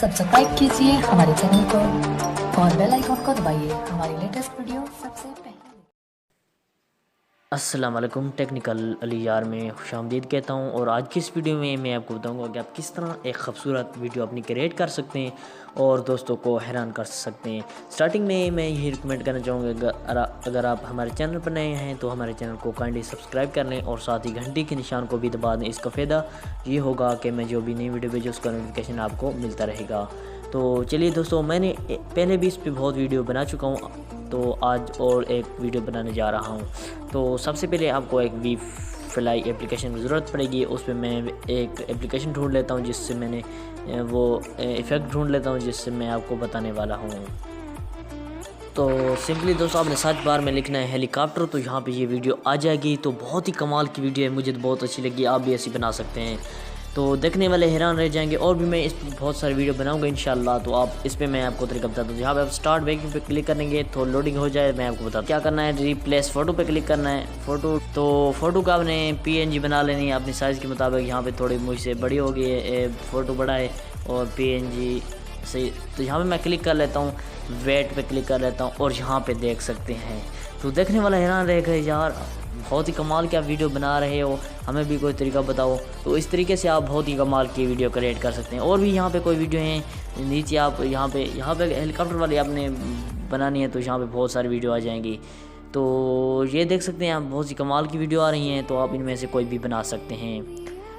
Subscribe कीजिए हमारे channel को और बेल आइकन को दबाइए हमारी लेटेस्ट वीडियो सबसे पहले। अस्सलाम वालेकुम, टेक्निकल अली यार में खुशामदीद कहता हूँ। और आज की इस वीडियो में मैं आपको बताऊँगा कि आप किस तरह एक खूबसूरत वीडियो अपनी क्रिएट कर सकते हैं और दोस्तों को हैरान कर सकते हैं। स्टार्टिंग में मैं यही रिकमेंड करना चाहूँगा, अगर आप हमारे चैनल पर नए हैं तो हमारे चैनल को काइंडली सब्सक्राइब कर लें और साथ ही घंटी के निशान को भी दबा दें। इसका फ़ायदा ये होगा कि मैं जो भी नई वीडियो भेजूँ उसका नोटिफिकेशन आपको मिलता रहेगा। तो चलिए दोस्तों, मैंने पहले भी इस पर बहुत वीडियो बना चुका हूँ, तो आज और एक वीडियो बनाने जा रहा हूँ। तो सबसे पहले आपको एक वी फ्लाई एप्लीकेशन की ज़रूरत पड़ेगी। उस पर मैं एक एप्लीकेशन ढूंढ लेता हूँ जिससे मैंने वो इफ़ेक्ट ढूंढ लेता हूँ जिससे मैं आपको बताने वाला हूँ। तो सिंपली दोस्तों, आपने सर्च बार में लिखना है हेलीकॉप्टर, तो यहाँ पे ये वीडियो आ जाएगी। तो बहुत ही कमाल की वीडियो है, मुझे तो बहुत अच्छी लगी। आप भी ऐसी बना सकते हैं, तो देखने वाले हैरान रह जाएंगे। और भी मैं इस पर बहुत सारे वीडियो बनाऊंगा इंशाल्लाह। तो आप इस पे मैं आपको तरीका बताता हूँ। यहाँ पे आप स्टार्ट बैकिंग पे क्लिक करेंगे तो लोडिंग हो जाए। मैं आपको बताता हूँ क्या करना है। रिप्लेस फ़ोटो पे क्लिक करना है। फ़ोटो का आपने PNG बना लेनी है अपनी साइज़ के मुताबिक। यहाँ पे थोड़ी मुझसे बड़ी हो गई है, फ़ोटो बड़ा है और PNG सही। तो यहाँ पे मैं क्लिक कर लेता हूँ, वेट पे क्लिक कर लेता हूँ और यहाँ पे देख सकते हैं। तो देखने वाला हैरान रहेगा, यार बहुत ही कमाल की आप वीडियो बना रहे हो, हमें भी कोई तरीका बताओ। तो इस तरीके से आप बहुत ही कमाल की वीडियो क्रिएट कर सकते हैं। और भी यहाँ पे कोई वीडियो हैं नीचे, आप यहाँ पे हेलीकॉप्टर वाली आपने बनानी है तो यहाँ पे बहुत सारी वीडियो आ जाएंगी। तो ये देख सकते हैं आप, बहुत सी कमाल की वीडियो आ रही हैं, तो आप इनमें से कोई भी बना सकते हैं।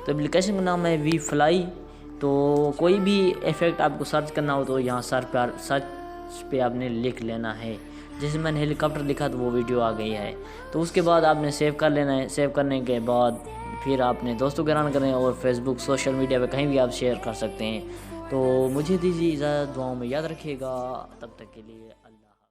तो एप्लीकेशन का नाम है वी फ्लाई। तो कोई भी इफ़ेक्ट आपको सर्च करना हो तो यहाँ सर्च पे आपने लिख लेना है। जैसे मैंने हेलीकॉप्टर लिखा तो वो वीडियो आ गई है। तो उसके बाद आपने सेव कर लेना है। सेव करने के बाद फिर आपने दोस्तों के रन करें और फेसबुक सोशल मीडिया पे कहीं भी आप शेयर कर सकते हैं। तो मुझे दीजिए इजाज़त, दुआओं में याद रखिएगा। तब तक के लिए अल्लाह।